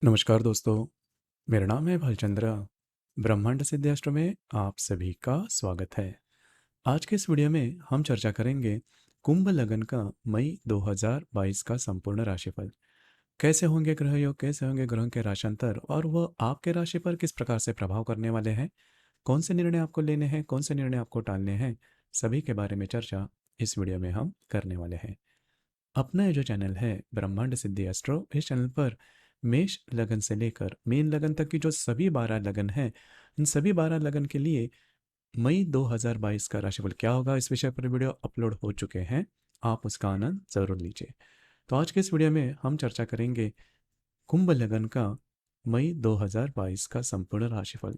नमस्कार दोस्तों, मेरा नाम है भालचंद्र। ब्रह्मांड सिद्धाश्रम में आप सभी का स्वागत है। आज के इस वीडियो में हम चर्चा करेंगे कुंभ लगन का मई 2022 का संपूर्ण राशिफल। कैसे होंगे ग्रह योग, कैसे होंगे ग्रहों के राशांतर और वह आपके राशि पर किस प्रकार से प्रभाव करने वाले हैं, कौन से निर्णय आपको लेने हैं, कौन से निर्णय आपको टालने हैं, सभी के बारे में चर्चा इस वीडियो में हम करने वाले हैं। अपना ये जो चैनल है ब्रह्मांड सिद्धि एस्ट्रो, इस चैनल पर मेष लगन से लेकर मीन लगन तक की जो सभी 12 लगन हैं, इन सभी 12 लगन के लिए मई 2022 का राशिफल क्या होगा, इस विषय पर वीडियो अपलोड हो चुके हैं। आप उसका आनंद जरूर लीजिए। तो आज के इस वीडियो में हम चर्चा करेंगे कुंभ लगन का मई 2022 का संपूर्ण राशिफल।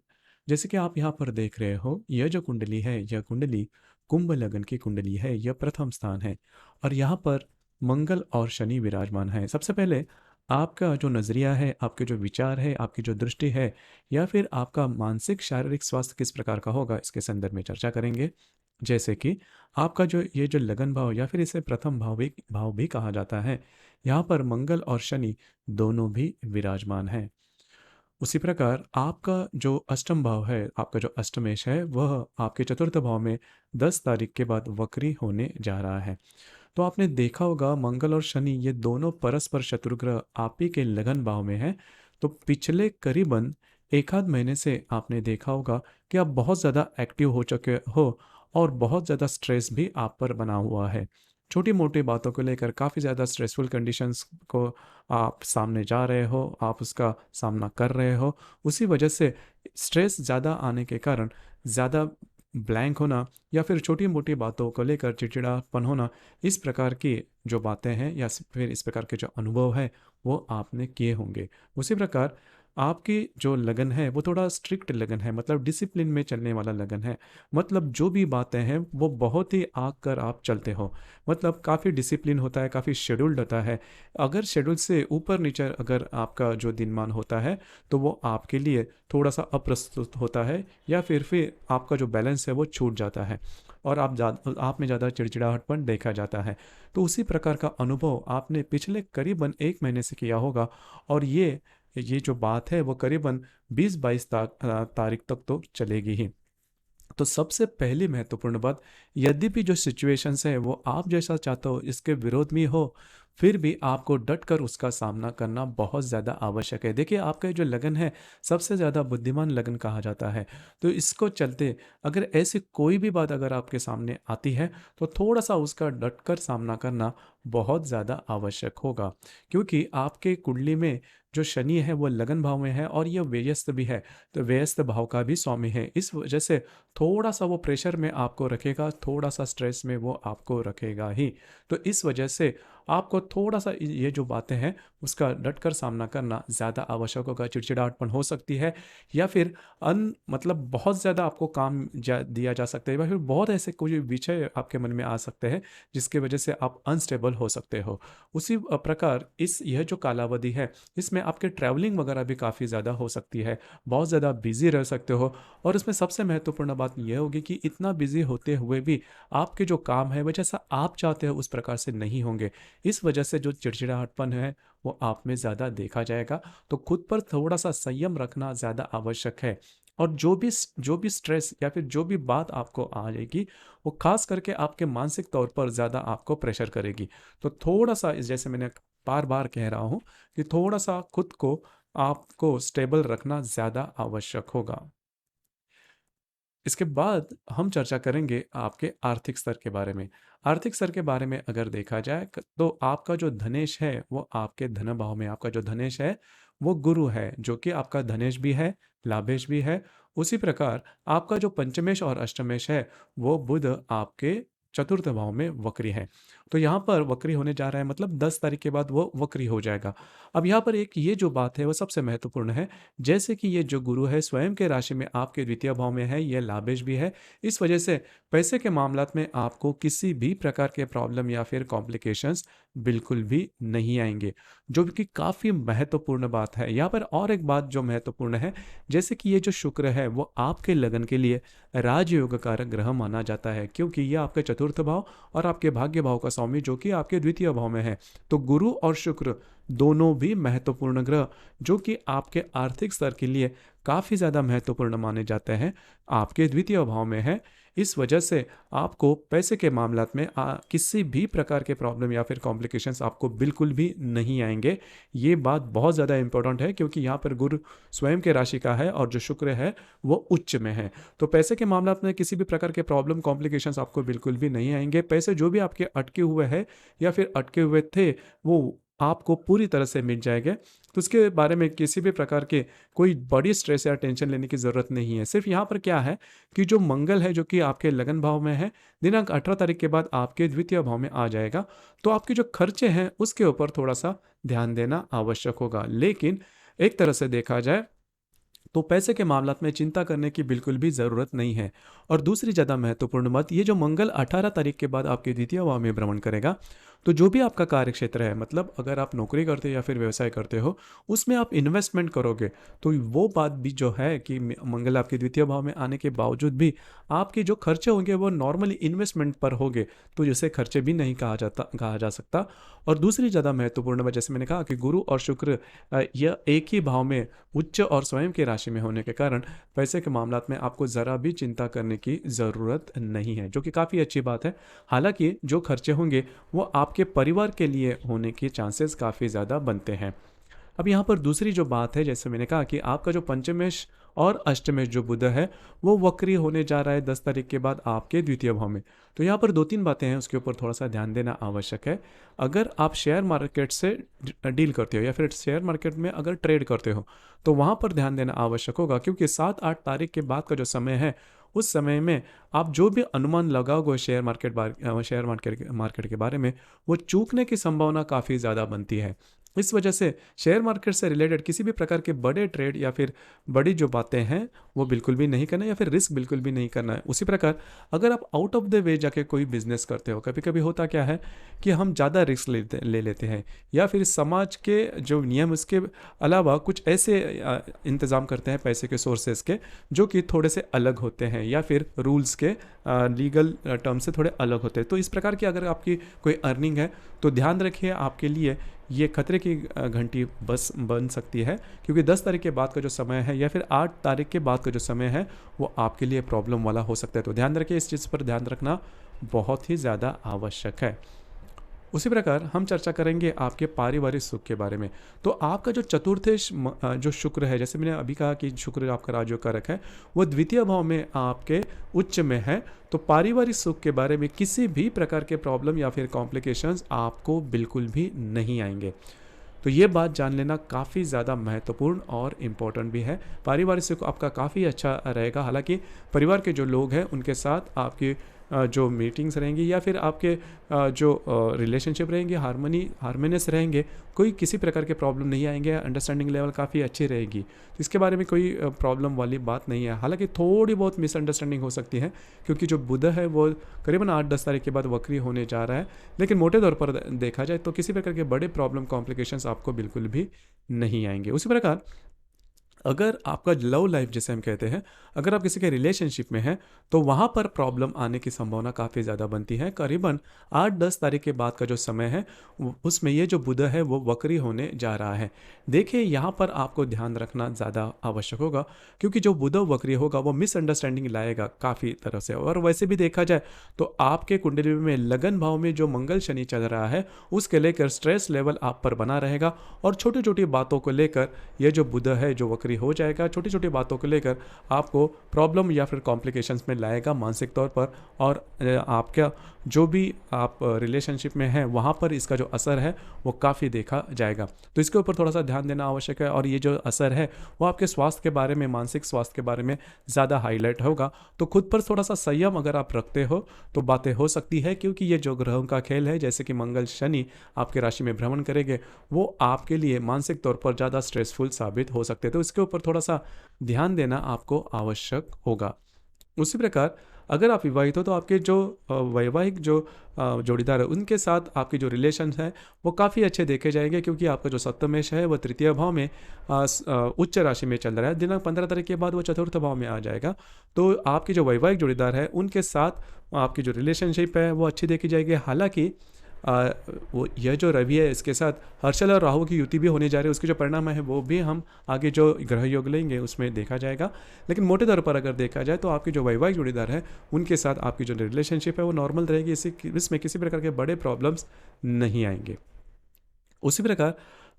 जैसे कि आप यहाँ पर देख रहे हो, यह जो कुंडली है, यह कुंडली कुंभ लगन की कुंडली है, यह प्रथम स्थान है और यहाँ पर मंगल और शनि विराजमान है। सबसे पहले आपका जो नज़रिया है, आपके जो विचार है, आपकी जो दृष्टि है, या फिर आपका मानसिक शारीरिक स्वास्थ्य किस प्रकार का होगा, इसके संदर्भ में चर्चा करेंगे। जैसे कि आपका जो ये जो लगन भाव या फिर इसे प्रथम भाव भी कहा जाता है, यहाँ पर मंगल और शनि दोनों भी विराजमान हैं। उसी प्रकार आपका जो अष्टम भाव है, आपका जो अष्टमेश है, वह आपके चतुर्थ भाव में 10 तारीख के बाद वक्री होने जा रहा है। तो आपने देखा होगा मंगल और शनि ये दोनों परस्पर शत्रुग्रह आप ही के लगन भाव में हैं। तो पिछले करीबन एक आध महीने से आपने देखा होगा कि आप बहुत ज़्यादा एक्टिव हो चुके हो और बहुत ज़्यादा स्ट्रेस भी आप पर बना हुआ है। छोटी मोटी बातों को लेकर काफ़ी ज़्यादा स्ट्रेसफुल कंडीशंस को आप सामने जा रहे हो, आप उसका सामना कर रहे हो। उसी वजह से स्ट्रेस ज़्यादा आने के कारण ज़्यादा ब्लैंक होना या फिर छोटी मोटी बातों को लेकर चिड़चिड़ापन होना, इस प्रकार की जो बातें हैं या फिर इस प्रकार के जो अनुभव है, वो आपने किए होंगे। उसी प्रकार आपकी जो लगन है वो थोड़ा स्ट्रिक्ट लगन है, मतलब डिसिप्लिन में चलने वाला लगन है। मतलब जो भी बातें हैं वो बहुत ही आग कर आप चलते हो, मतलब काफ़ी डिसिप्लिन होता है, काफ़ी शेड्यूल्ड होता है। अगर शेड्यूल से ऊपर नीचे अगर आपका जो दिनमान होता है तो वो आपके लिए थोड़ा सा अप्रस्तुत होता है, या फिर आपका जो बैलेंस है वो छूट जाता है और आप में ज़्यादा चिड़चिड़ाहटपन देखा जाता है। तो उसी प्रकार का अनुभव आपने पिछले करीबन एक महीने से किया होगा और ये जो बात है वो करीबन 20-22 तारीख तक तो चलेगी ही। तो सबसे पहली महत्वपूर्ण बात, यदि भी जो सिचुएशंस है वो आप जैसा चाहते हो, इसके विरोध में हो, फिर भी आपको डट कर उसका सामना करना बहुत ज़्यादा आवश्यक है। देखिए, आपका जो लगन है सबसे ज़्यादा बुद्धिमान लगन कहा जाता है। तो इसको चलते अगर ऐसी कोई भी बात अगर आपके सामने आती है तो थोड़ा सा उसका डट कर सामना करना बहुत ज़्यादा आवश्यक होगा, क्योंकि आपके कुंडली में जो शनि है वो लगन भाव में है और यह व्यस्त भी है। तो व्यस्त भाव का भी स्वामी है, इस वजह से थोड़ा सा वो प्रेशर में आपको रखेगा, थोड़ा सा स्ट्रेस में वो आपको रखेगा ही। तो इस वजह से आपको थोड़ा सा ये जो बातें हैं उसका डटकर सामना करना ज़्यादा आवश्यक होगा। चिड़चिड़ाहटपन हो सकती है, या फिर मतलब बहुत ज़्यादा आपको काम दिया जा सकता है, या फिर बहुत ऐसे कोई विषय आपके मन में आ सकते हैं जिसकी वजह से आप अनस्टेबल हो सकते हो। उसी प्रकार यह जो कालावधि है, इसमें आपके ट्रैवलिंग वगैरह भी काफ़ी ज़्यादा हो सकती है, बहुत ज़्यादा बिजी रह सकते हो। और इसमें सबसे महत्वपूर्ण बात यह होगी कि इतना बिजी होते हुए भी आपके जो काम है वो जैसा आप चाहते हो उस प्रकार से नहीं होंगे। इस वजह से जो चिड़चिड़ाहटपन है वो आप में ज़्यादा देखा जाएगा। तो खुद पर थोड़ा सा संयम रखना ज़्यादा आवश्यक है। और जो भी स्ट्रेस या फिर जो भी बात आपको आ जाएगी, वो खास करके आपके मानसिक तौर पर ज़्यादा आपको प्रेशर करेगी। तो थोड़ा सा जैसे मैंने बार बार कह रहा हूँ कि थोड़ा सा खुद को आपको स्टेबल रखना ज़्यादा आवश्यक होगा। इसके बाद हम चर्चा करेंगे आपके आर्थिक स्तर के बारे में। आर्थिक स्तर के बारे में अगर देखा जाए तो आपका जो धनेश है वो आपके धन भाव में, आपका जो धनेश है वो गुरु है, जो कि आपका धनेश भी है, लाभेश भी है। उसी प्रकार आपका जो पंचमेश और अष्टमेश है वो बुध आपके चतुर्थ भाव में वक्री है। तो यहाँ पर वक्री होने जा रहा है, मतलब 10 तारीख के बाद वो वक्री हो जाएगा। अब यहाँ पर एक ये जो बात है वो सबसे महत्वपूर्ण है। जैसे कि ये जो गुरु है स्वयं के राशि में आपके द्वितीय भाव में है, यह लाभेश भी है। इस वजह से पैसे के मामलात में आपको किसी भी प्रकार के प्रॉब्लम या फिर कॉम्प्लिकेशंस बिल्कुल भी नहीं आएंगे, जो कि काफ़ी महत्वपूर्ण बात है। यहाँ पर और एक बात जो महत्वपूर्ण है, जैसे कि ये जो शुक्र है वो आपके लगन के लिए राजयोग कारक ग्रह माना जाता है, क्योंकि यह आपके चतुर्थ भाव और आपके भाग्य भाव का स्वामी जो कि आपके द्वितीय भाव में है। तो गुरु और शुक्र दोनों भी महत्वपूर्ण ग्रह जो कि आपके आर्थिक स्तर के लिए काफ़ी ज़्यादा महत्वपूर्ण माने जाते हैं, आपके द्वितीय भाव में है। इस वजह से आपको पैसे के मामलात में किसी भी प्रकार के प्रॉब्लम या फिर कॉम्प्लिकेशंस आपको बिल्कुल भी नहीं आएंगे। ये बात बहुत ज़्यादा इंपॉर्टेंट है, क्योंकि यहाँ पर गुरु स्वयं के राशि का है और जो शुक्र है वो उच्च में है। तो पैसे के मामलात में किसी भी प्रकार के प्रॉब्लम कॉम्प्लिकेशंस आपको बिल्कुल भी नहीं आएंगे। पैसे जो भी आपके अटके हुए हैं या फिर अटके हुए थे वो आपको पूरी तरह से मिल जाएंगे। तो उसके बारे में किसी भी प्रकार के कोई बड़ी स्ट्रेस या टेंशन लेने की ज़रूरत नहीं है। सिर्फ यहाँ पर क्या है कि जो मंगल है जो कि आपके लगन भाव में है, दिनांक 18 तारीख के बाद आपके द्वितीय भाव में आ जाएगा। तो आपके जो खर्चे हैं उसके ऊपर थोड़ा सा ध्यान देना आवश्यक होगा। लेकिन एक तरह से देखा जाए तो पैसे के मामलात में चिंता करने की बिल्कुल भी ज़रूरत नहीं है। और दूसरी ज़्यादा महत्वपूर्ण बात, ये जो मंगल 18 तारीख के बाद आपके द्वितीय भाव में भ्रमण करेगा, तो जो भी आपका कार्य क्षेत्र है, मतलब अगर आप नौकरी करते हो या फिर व्यवसाय करते हो, उसमें आप इन्वेस्टमेंट करोगे, तो वो बात भी जो है कि मंगल आपके द्वितीय भाव में आने के बावजूद भी आपके जो खर्चे होंगे वो नॉर्मली इन्वेस्टमेंट पर होंगे, तो जिसे खर्चे भी नहीं कहा जा सकता। और दूसरी ज़्यादा महत्वपूर्ण बात, जैसे मैंने कहा कि गुरु और शुक्र यह एक ही भाव में उच्च और स्वयं की राशि में होने के कारण पैसे के मामलात में आपको ज़रा भी चिंता करने की ज़रूरत नहीं है, जो कि काफ़ी अच्छी बात है। हालांकि जो खर्चे होंगे वो आपके परिवार के लिए होने के चांसेस काफ़ी ज़्यादा बनते हैं। अब यहाँ पर दूसरी जो बात है, जैसे मैंने कहा कि आपका जो पंचमेश और अष्टमेश जो बुध है वो वक्री होने जा रहा है 10 तारीख के बाद आपके द्वितीय भाव में। तो यहाँ पर 2-3 बातें हैं, उसके ऊपर थोड़ा सा ध्यान देना आवश्यक है। अगर आप शेयर मार्केट से डील करते हो या फिर शेयर मार्केट में अगर ट्रेड करते हो तो वहाँ पर ध्यान देना आवश्यक होगा, क्योंकि 7-8 तारीख के बाद का जो समय है उस समय में आप जो भी अनुमान लगाओगे शेयर मार्केट के बारे में, वो चूकने की संभावना काफ़ी ज़्यादा बनती है। इस वजह से शेयर मार्केट से रिलेटेड किसी भी प्रकार के बड़े ट्रेड या फिर बड़ी जो बातें हैं वो बिल्कुल भी नहीं करना है, या फिर रिस्क बिल्कुल भी नहीं करना है। उसी प्रकार अगर आप आउट ऑफ द वे जाके कोई बिजनेस करते हो, कभी कभी होता क्या है कि हम ज़्यादा रिस्क ले लेते हैं, या फिर समाज के जो नियम उसके अलावा कुछ ऐसे इंतज़ाम करते हैं पैसे के सोर्सेज के जो कि थोड़े से अलग होते हैं, या फिर रूल्स के लीगल टर्म से थोड़े अलग होते हैं। तो इस प्रकार की अगर आपकी कोई अर्निंग है तो ध्यान रखिए, आपके लिए ये खतरे की घंटी बस बन सकती है, क्योंकि 10 तारीख के बाद का जो समय है या फिर 8 तारीख के बाद का जो समय है वो आपके लिए प्रॉब्लम वाला हो सकता है। तो ध्यान रखिए, इस चीज़ पर ध्यान रखना बहुत ही ज़्यादा आवश्यक है। उसी प्रकार हम चर्चा करेंगे आपके पारिवारिक सुख के बारे में। तो आपका जो चतुर्थेश जो शुक्र है, जैसे मैंने अभी कहा कि शुक्र आपका राजयोग कारक है, वो द्वितीय भाव में आपके उच्च में है। तो पारिवारिक सुख के बारे में किसी भी प्रकार के प्रॉब्लम या फिर कॉम्प्लिकेशंस आपको बिल्कुल भी नहीं आएंगे। तो ये बात जान लेना काफ़ी ज़्यादा महत्वपूर्ण और इम्पोर्टेंट भी है। पारिवारिक सुख आपका काफ़ी अच्छा रहेगा। हालांकि परिवार के जो लोग हैं उनके साथ आपकी जो मीटिंग्स रहेंगी या फिर आपके जो रिलेशनशिप रहेंगे हारमोनियस रहेंगे, कोई किसी प्रकार के प्रॉब्लम नहीं आएंगे, अंडरस्टैंडिंग लेवल काफ़ी अच्छी रहेगी। तो इसके बारे में कोई प्रॉब्लम वाली बात नहीं है। हालांकि थोड़ी बहुत मिसअंडरस्टैंडिंग हो सकती है, क्योंकि जो बुध है वो करीबन 8-10 तारीख के बाद वक्री होने जा रहा है। लेकिन मोटे तौर पर देखा जाए तो किसी प्रकार के बड़े प्रॉब्लम कॉम्प्लिकेशंस आपको बिल्कुल भी नहीं आएंगे। उसी प्रकार अगर आपका लव लाइफ जैसे हम कहते हैं, अगर आप किसी के रिलेशनशिप में हैं तो वहाँ पर प्रॉब्लम आने की संभावना काफ़ी ज़्यादा बनती है। करीबन 8-10 तारीख के बाद का जो समय है उसमें ये जो बुध है वो वक्री होने जा रहा है। देखिए यहाँ पर आपको ध्यान रखना ज़्यादा आवश्यक होगा, क्योंकि जो बुध वक्री होगा वो मिसअंडरस्टैंडिंग लाएगा काफ़ी तरह से। और वैसे भी देखा जाए तो आपके कुंडली में लगन भाव में जो मंगल शनि चल रहा है उसके लेकर स्ट्रेस लेवल आप पर बना रहेगा, और छोटी छोटी बातों को लेकर ये जो बुध है जो वक्री हो जाएगा, छोटी छोटी बातों को लेकर आपको प्रॉब्लम या फिर कॉम्प्लिकेशंस में लाएगा मानसिक तौर पर। और आपका जो भी आप रिलेशनशिप में हैं वहाँ पर इसका जो असर है वो काफ़ी देखा जाएगा। तो इसके ऊपर थोड़ा सा ध्यान देना आवश्यक है। और ये जो असर है वो आपके स्वास्थ्य के बारे में, मानसिक स्वास्थ्य के बारे में ज़्यादा हाईलाइट होगा। तो खुद पर थोड़ा सा संयम अगर आप रखते हो तो बातें हो सकती है, क्योंकि ये जो ग्रहों का खेल है, जैसे कि मंगल शनि आपके राशि में भ्रमण करेंगे, वो आपके लिए मानसिक तौर पर ज़्यादा स्ट्रेसफुल साबित हो सकते हैं। तो इसके ऊपर थोड़ा सा ध्यान देना आपको आवश्यक होगा। उसी प्रकार अगर आप विवाहित हो तो आपके जो वैवाहिक जो जोड़ीदार है उनके साथ आपके जो रिलेशन है वो काफ़ी अच्छे देखे जाएंगे, क्योंकि आपका जो सप्तमेश है वो तृतीय भाव में उच्च राशि में चल रहा है। दिनांक 15 तारीख के बाद वो चतुर्थ भाव में आ जाएगा। तो आपके जो वैवाहिक जोड़ीदार है उनके साथ आपकी जो रिलेशनशिप है वो अच्छी देखी जाएगी। हालांकि आ, वो यह जो रवि है इसके साथ हर्षल और राहु की युति भी होने जा रही है, उसके जो परिणाम है वो भी हम आगे जो ग्रह योग लेंगे उसमें देखा जाएगा। लेकिन मोटे तौर पर अगर देखा जाए तो आपकी जो वैवाहिक जोड़ीदार है उनके साथ आपकी जो रिलेशनशिप है वो नॉर्मल रहेगी, इसमें किसी प्रकार के बड़े प्रॉब्लम्स नहीं आएंगे। उसी प्रकार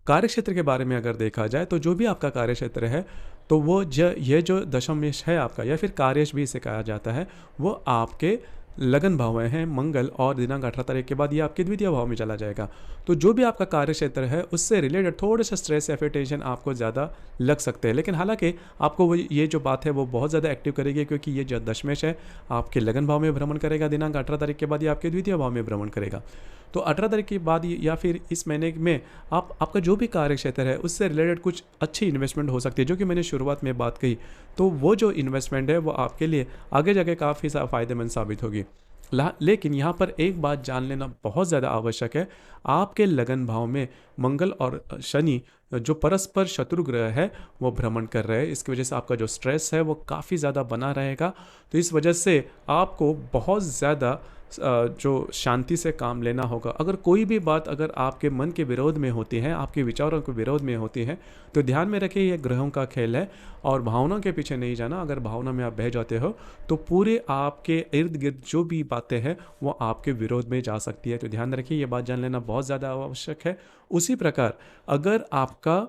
कार्य क्षेत्र के बारे में अगर देखा जाए तो जो भी आपका कार्य क्षेत्र है तो वो ये जो दशमेश है आपका, या फिर कार्येश भी इसे कहा जाता है, वो आपके लगन भाव में है मंगल, और दिनांक 18 तारीख के बाद ये आपके द्वितीय भाव में चला जाएगा। तो जो भी आपका कार्य क्षेत्र है उससे रिलेटेड थोड़े से स्ट्रेस या फिर टेंशन आपको ज़्यादा लग सकते हैं, लेकिन हालांकि आपको वो ये जो बात है वो बहुत ज़्यादा एक्टिव करेगी, क्योंकि ये जो दशमेश है आपके लगन भाव में भ्रमण करेगा। दिनांक 18 तारीख के बाद ये आपके द्वितीय भाव में भ्रमण करेगा। तो 18 तारीख के बाद या फिर इस महीने में आपका जो भी कार्य क्षेत्र है उससे रिलेटेड कुछ अच्छी इन्वेस्टमेंट हो सकती है, जो कि मैंने शुरुआत में बात कही। तो वो जो इन्वेस्टमेंट है वो आपके लिए आगे जाके काफ़ी फ़ायदेमंद साबित होगी। लेकिन यहाँ पर एक बात जान लेना बहुत ज़्यादा आवश्यक है। आपके लगन भाव में मंगल और शनि जो परस्पर शत्रु ग्रह है वो भ्रमण कर रहे हैं, इसकी वजह से आपका जो स्ट्रेस है वो काफ़ी ज़्यादा बना रहेगा। तो इस वजह से आपको बहुत ज़्यादा जो शांति से काम लेना होगा। अगर कोई भी बात अगर आपके मन के विरोध में होती है, आपके विचारों के विरोध में होती है, तो ध्यान में रखिए ये ग्रहों का खेल है और भावनाओं के पीछे नहीं जाना। अगर भावना में आप बह जाते हो तो पूरे आपके इर्द गिर्द जो भी बातें हैं वो आपके विरोध में जा सकती है। तो ध्यान रखिए ये बात जान लेना बहुत ज़्यादा आवश्यक है। उसी प्रकार अगर आपका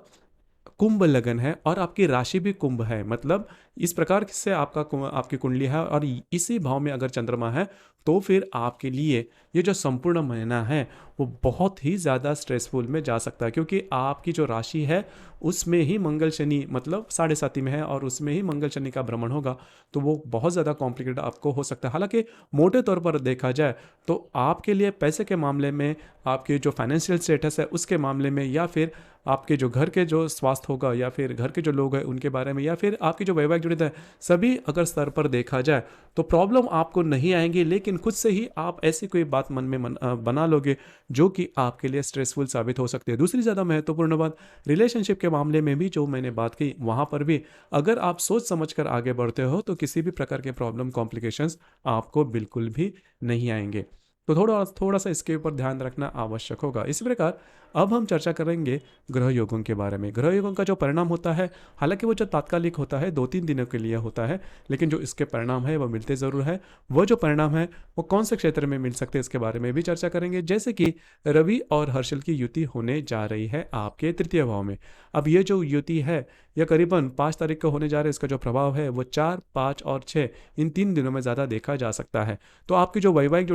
कुंभ लगन है और आपकी राशि भी कुंभ है, मतलब इस प्रकार से आपकी कुंडली है और इसी भाव में अगर चंद्रमा है, तो फिर आपके लिए ये जो संपूर्ण महीना है वो बहुत ही ज़्यादा स्ट्रेसफुल में जा सकता है, क्योंकि आपकी जो राशि है उसमें ही मंगल शनि मतलब 7.5 में है और उसमें ही मंगल शनि का भ्रमण होगा। तो वो बहुत ज़्यादा कॉम्प्लिकेटेड आपको हो सकता है। हालांकि मोटे तौर पर देखा जाए तो आपके लिए पैसे के मामले में, आपके जो फाइनेंशियल स्टेटस है उसके मामले में, या फिर आपके जो घर के जो स्वास्थ्य होगा, या फिर घर के जो लोग हैं उनके बारे में, या फिर आपकी जो वैवाहिक जुड़े है, सभी अगर स्तर पर देखा जाए तो प्रॉब्लम आपको नहीं आएंगी। लेकिन खुद से ही आप ऐसी कोई बात मन में बना लोगे जो कि आपके लिए स्ट्रेसफुल साबित हो सकती है। दूसरी ज़्यादा महत्वपूर्ण बात, रिलेशनशिप के मामले में भी जो मैंने बात की वहाँ पर भी अगर आप सोच समझ कर आगे बढ़ते हो तो किसी भी प्रकार के प्रॉब्लम कॉम्प्लिकेशंस आपको बिल्कुल भी नहीं आएंगे। तो थोड़ा सा इसके ऊपर ध्यान रखना आवश्यक होगा। इसी प्रकार अब हम चर्चा करेंगे ग्रह योगों के बारे में। ग्रह योगों का जो परिणाम होता है, हालांकि वो जो तात्कालिक होता है 2-3 दिनों के लिए होता है, लेकिन जो इसके परिणाम है वो मिलते ज़रूर है। वो जो परिणाम है वो कौन से क्षेत्र में मिल सकते हैं इसके बारे में भी चर्चा करेंगे। जैसे कि रवि और हर्षल की युति होने जा रही है आपके तृतीय भाव में। अब ये जो युति है यह करीबन 5 तारीख को होने जा रहा है। इसका जो प्रभाव है वो 4, 5 और 6 इन 3 दिनों में ज़्यादा देखा जा सकता है। तो आपकी जो वैवाहिक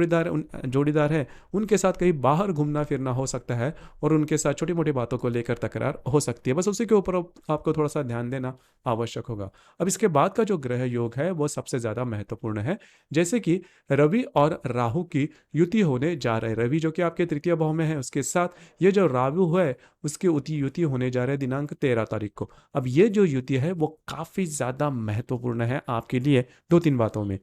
जोड़ीदार है उनके साथ कहीं बाहर घूमना फिरना हो सकता है और उनके साथ छोटी मोटी बातों को लेकर तकरार हो सकती है। बस उसी के ऊपर आपको थोड़ा सा ध्यान देना आवश्यक होगा। अब इसके बाद का जो ग्रह योग है वो सबसे ज़्यादा महत्वपूर्ण है। जैसे कि रवि और राहु की युति होने जा रहे हैं। रवि जो कि आपके तृतीय भाव में है, उसके साथ ये जो राहु है उसकी युति होने जा रहे हैं दिनांक 13 तारीख को। अब ये जो युति है वो काफ़ी ज़्यादा महत्वपूर्ण है आपके लिए 2-3 बातों में।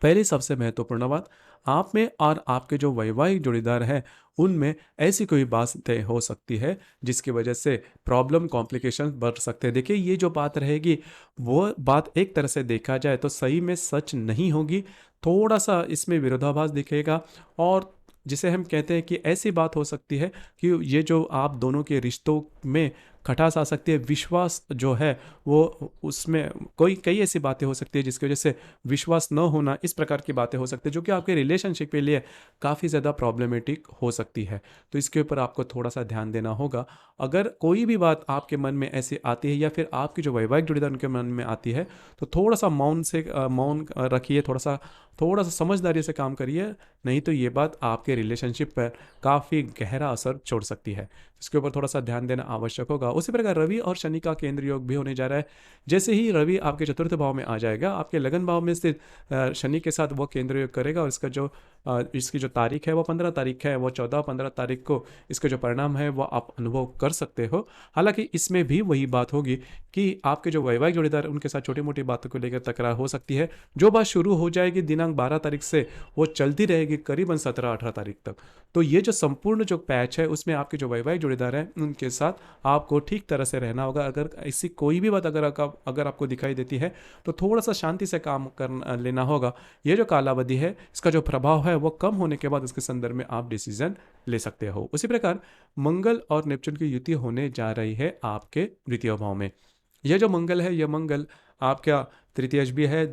पहली सबसे महत्वपूर्ण बात, आप में और आपके जो वैवाहिक जोड़ीदार है उनमें ऐसी कोई बातें हो सकती है जिसकी वजह से प्रॉब्लम कॉम्प्लिकेशन बढ़ सकते हैं। देखिए ये जो बात रहेगी वो बात एक तरह से देखा जाए तो सही में सच नहीं होगी, थोड़ा सा इसमें विरोधाभास दिखेगा। और जिसे हम कहते हैं कि ऐसी बात हो सकती है कि ये जो आप दोनों के रिश्तों में खटास आ सकती है, विश्वास जो है वो उसमें कई ऐसी बातें हो सकती है जिसकी वजह से विश्वास न होना, इस प्रकार की बातें हो सकती है जो कि आपके रिलेशनशिप के लिए काफ़ी ज़्यादा प्रॉब्लमेटिक हो सकती है। तो इसके ऊपर आपको थोड़ा सा ध्यान देना होगा। अगर कोई भी बात आपके मन में ऐसी आती है या फिर आपकी जो वैवाहिक जोड़ीदार उनके मन में आती है तो थोड़ा सा मौन रखिए, थोड़ा सा थोड़ा सा समझदारी से काम करिए, नहीं तो ये बात आपके रिलेशनशिप पर काफ़ी गहरा असर छोड़ सकती है। इसके ऊपर थोड़ा सा ध्यान देना आवश्यक होगा। उसी प्रकार रवि और शनि का केंद्र योग भी होने जा रहा है। जैसे ही रवि आपके चतुर्थ भाव में आ जाएगा, आपके लगन भाव में स्थित शनि के साथ वो केंद्र योग करेगा, और इसका जो इसकी जो तारीख है वो 15 तारीख है, वो 14-15 तारीख को इसके जो परिणाम है वो आप अनुभव कर सकते हो। हालांकि इसमें भी वही बात होगी कि आपके जो वैवाहिक जोड़ीदार उनके साथ छोटी मोटी बातों को लेकर तकरार हो सकती है। जो बात शुरू हो जाएगी दिनांक 12 तारीख से, वो चलती रहेगी करीबन 17-18 तारीख तक। तो ये जो संपूर्ण जो पैच है उसमें आपके जो वैवाहिक जोड़ीदार हैं उनके साथ आपको ठीक तरह से रहना होगा। अगर ऐसी कोई भी बात अगर आपको दिखाई देती है तो थोड़ा सा शांति से काम कर लेना होगा। ये जो कालावधि है इसका जो प्रभाव है वो कम होने के बाद इसके संदर्भ में आप डिसीजन ले सकते हो। उसी प्रकार मंगल और नेपच्यून की युति होने जा रही है आपके द्वितीय भाव में। यह जो मंगल है, यह मंगल आपका तृतीयश भी है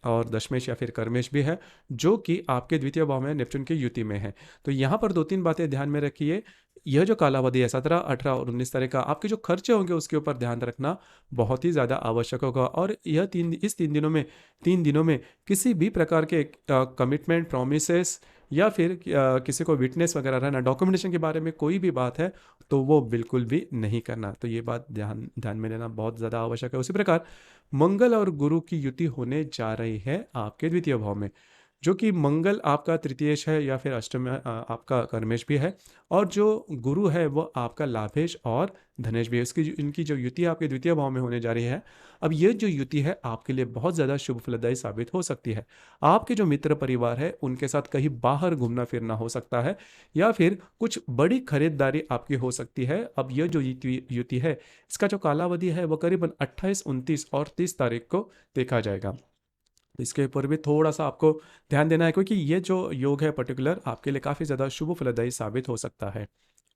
और दशमेश या फिर कर्मेश भी है, जो कि आपके द्वितीय भाव में नेपच्यून की युति में है। तो यहाँ पर 2-3 बातें ध्यान में रखिए। यह जो कालावधि है 17, 18 और 19 तारीख का, आपके जो खर्चे होंगे उसके ऊपर ध्यान रखना बहुत ही ज़्यादा आवश्यक होगा। और यह इस 3 दिनों में किसी भी प्रकार के कमिटमेंट, प्रोमिसेस या फिर किसी को विटनेस वगैरह रहना, डॉक्यूमेंटेशन के बारे में कोई भी बात है तो वो बिल्कुल भी नहीं करना। तो ये बात ध्यान में लेना बहुत ज़्यादा आवश्यक है। उसी प्रकार मंगल और गुरु की युति होने जा रही है आपके द्वितीय भाव में, जो कि मंगल आपका तृतीयेश है या फिर अष्टम आपका कर्मेश भी है, और जो गुरु है वो आपका लाभेश और धनेश भी है। इनकी जो युति आपके द्वितीय भाव में होने जा रही है, अब ये जो युति है आपके लिए बहुत ज़्यादा शुभ फलदायी साबित हो सकती है। आपके जो मित्र परिवार है उनके साथ कहीं बाहर घूमना फिरना हो सकता है, या फिर कुछ बड़ी खरीदारी आपकी हो सकती है। अब यह जो युति है इसका जो कालावधि है वो करीबन 28, 29 और 30 तारीख को देखा जाएगा। इसके ऊपर भी थोड़ा सा आपको ध्यान देना है, क्योंकि ये जो योग है पर्टिकुलर आपके लिए काफ़ी ज़्यादा शुभ फलदायी साबित हो सकता है।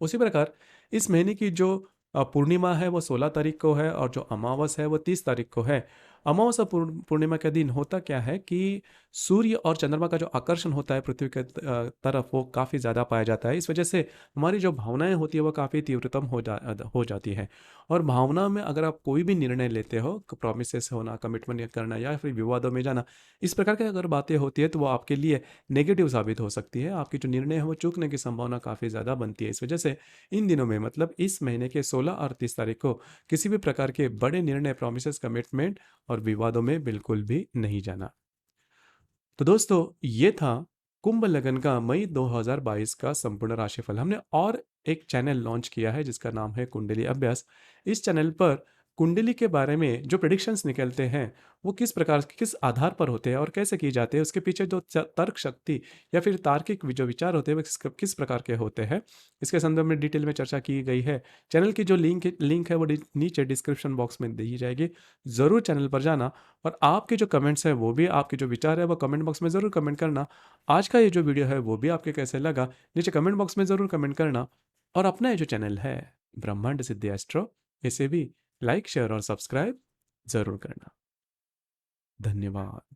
उसी प्रकार इस महीने की जो पूर्णिमा है वो 16 तारीख को है, और जो अमावस है वो 30 तारीख को है। अमावस और पूर्णिमा के दिन होता क्या है कि सूर्य और चंद्रमा का जो आकर्षण होता है पृथ्वी के तरफ, वो काफ़ी ज़्यादा पाया जाता है। इस वजह से हमारी जो भावनाएं होती है वो काफ़ी तीव्रतम हो जाती है। और भावना में अगर आप कोई भी निर्णय लेते हो, प्रोमिसेस होना, कमिटमेंट करना या फिर विवादों में जाना, इस प्रकार की अगर बातें होती है तो वो आपके लिए नेगेटिव साबित हो सकती है। आपकी जो निर्णय है वो चूकने की संभावना काफ़ी ज़्यादा बनती है। इस वजह से इन दिनों में, मतलब इस महीने के 16 और 30 तारीख को किसी भी प्रकार के बड़े निर्णय, प्रोमिसेस, कमिटमेंट और विवादों में बिल्कुल भी नहीं जाना। तो दोस्तों ये था कुंभ लगन का मई 2022 का संपूर्ण राशिफल। हमने और एक चैनल लॉन्च किया है जिसका नाम है कुंडली अभ्यास। इस चैनल पर कुंडली के बारे में जो प्रेडिक्शंस निकलते हैं वो किस प्रकार, किस आधार पर होते हैं और कैसे किए जाते हैं, उसके पीछे जो तर्क शक्ति या फिर तार्किक जो विचार होते हैं वो किस प्रकार के होते हैं, इसके संदर्भ में डिटेल में चर्चा की गई है। चैनल की जो लिंक है वो नीचे डिस्क्रिप्शन बॉक्स में दी जाएगी। ज़रूर चैनल पर जाना, और आपके जो कमेंट्स हैं वो भी, आपके जो विचार है वो कमेंट बॉक्स में ज़रूर कमेंट करना। आज का ये जो वीडियो है वो भी आपके कैसे लगा नीचे कमेंट बॉक्स में ज़रूर कमेंट करना। और अपना ये जो चैनल है ब्रह्मांड सिद्धि एस्ट्रो, इसे भी लाइक, शेयर और सब्सक्राइब ज़रूर करना। धन्यवाद।